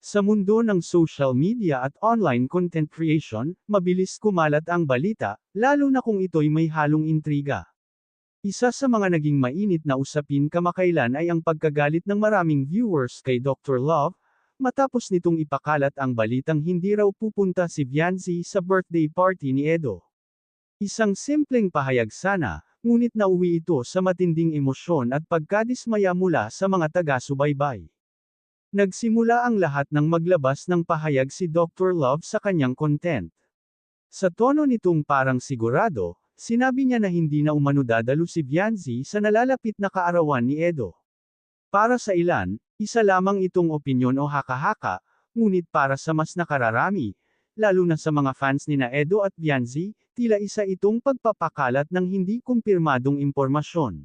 Sa mundo ng social media at online content creation, mabilis kumalat ang balita, lalo na kung ito'y may halong intriga. Isa sa mga naging mainit na usapin kamakailan ay ang pagkagalit ng maraming viewers kay Dr. Love, matapos nitong ipakalat ang balitang hindi raw pupunta si Viancy sa birthday party ni Edo. Isang simpleng pahayag sana, ngunit nauwi ito sa matinding emosyon at pagkadismaya mula sa mga taga-subaybay. Nagsimula ang lahat ng maglabas ng pahayag si Dr. Love sa kanyang content. Sa tono nitong parang sigurado, sinabi niya na hindi na umano dadalo si Viancy sa nalalapit na kaarawan ni Edo. Para sa ilan, isa lamang itong opinyon o haka-haka, ngunit para sa mas nakararami, lalo na sa mga fans ni na Edo at Viancy, tila isa itong pagpapakalat ng hindi kumpirmadong impormasyon.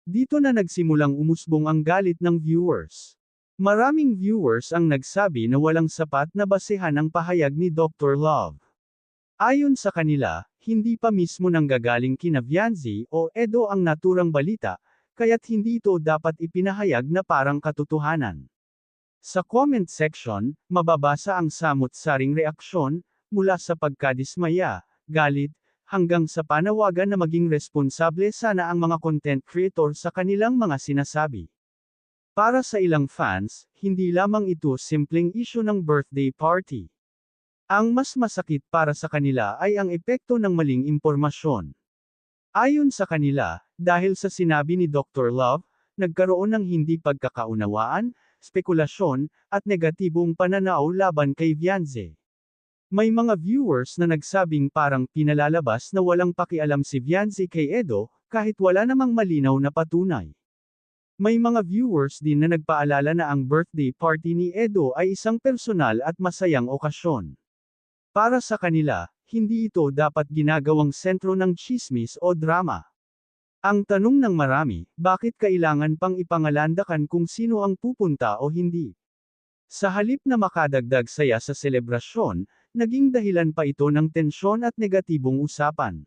Dito na nagsimulang umusbong ang galit ng viewers. Maraming viewers ang nagsabi na walang sapat na basehan ang pahayag ni Dr. Love. Ayon sa kanila, hindi pa mismo nanggagaling kina Viancy o Edo ang naturang balita, kaya't hindi ito dapat ipinahayag na parang katotohanan. Sa comment section, mababasa ang samut-saring reaksyon, mula sa pagkadismaya, galit, hanggang sa panawagan na maging responsable sana ang mga content creator sa kanilang mga sinasabi. Para sa ilang fans, hindi lamang ito simpleng issue ng birthday party. Ang mas masakit para sa kanila ay ang epekto ng maling impormasyon. Ayon sa kanila, dahil sa sinabi ni Dr. Love, nagkaroon ng hindi pagkakaunawaan, spekulasyon, at negatibong pananaw laban kay Viancy. May mga viewers na nagsabing parang pinalalabas na walang pakialam si Viancy kay Edo, kahit wala namang malinaw na patunay. May mga viewers din na nagpaalala na ang birthday party ni Edo ay isang personal at masayang okasyon. Para sa kanila, hindi ito dapat ginagawang sentro ng tsismis o drama. Ang tanong ng marami, bakit kailangan pang ipangalandakan kung sino ang pupunta o hindi? Sa halip na makadagdag saya sa selebrasyon, naging dahilan pa ito ng tensyon at negatibong usapan.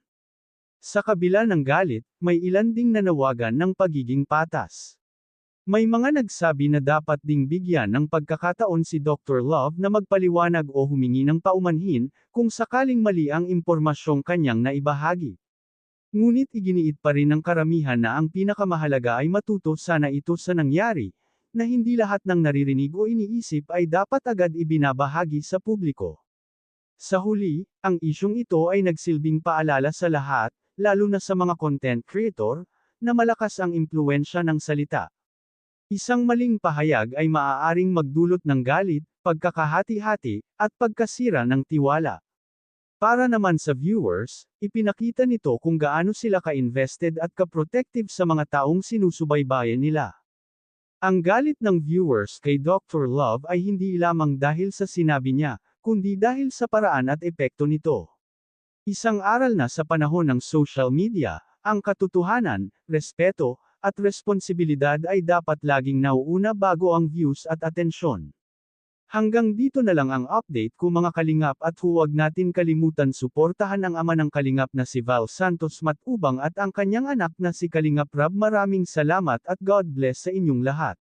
Sa kabila ng galit, may ilan ding nanawagan ng pagiging patas. May mga nagsabi na dapat ding bigyan ng pagkakataon si Dr. Love na magpaliwanag o humingi ng paumanhin, kung sakaling mali ang impormasyong kanyang naibahagi. Ngunit iginiit pa rin ng karamihan na ang pinakamahalaga ay matuto sana ito sa nangyari, na hindi lahat ng naririnig o iniisip ay dapat agad ibinabahagi sa publiko. Sa huli, ang isyong ito ay nagsilbing paalala sa lahat, lalo na sa mga content creator, na malakas ang impluwensya ng salita. Isang maling pahayag ay maaaring magdulot ng galit, pagkakahati-hati, at pagkasira ng tiwala. Para naman sa viewers, ipinakita nito kung gaano sila ka-invested at ka-protective sa mga taong sinusubaybayan nila. Ang galit ng viewers kay Dr. Love ay hindi lamang dahil sa sinabi niya, kundi dahil sa paraan at epekto nito. Isang aral na sa panahon ng social media, ang katotohanan, respeto, at responsibilidad ay dapat laging nauuna bago ang views at atensyon. Hanggang dito na lang ang update ko mga kalingap, at huwag natin kalimutan suportahan ang ama ng kalingap na si Val Santos Matubang at ang kanyang anak na si Kalingap Rab. Maraming salamat at God bless sa inyong lahat.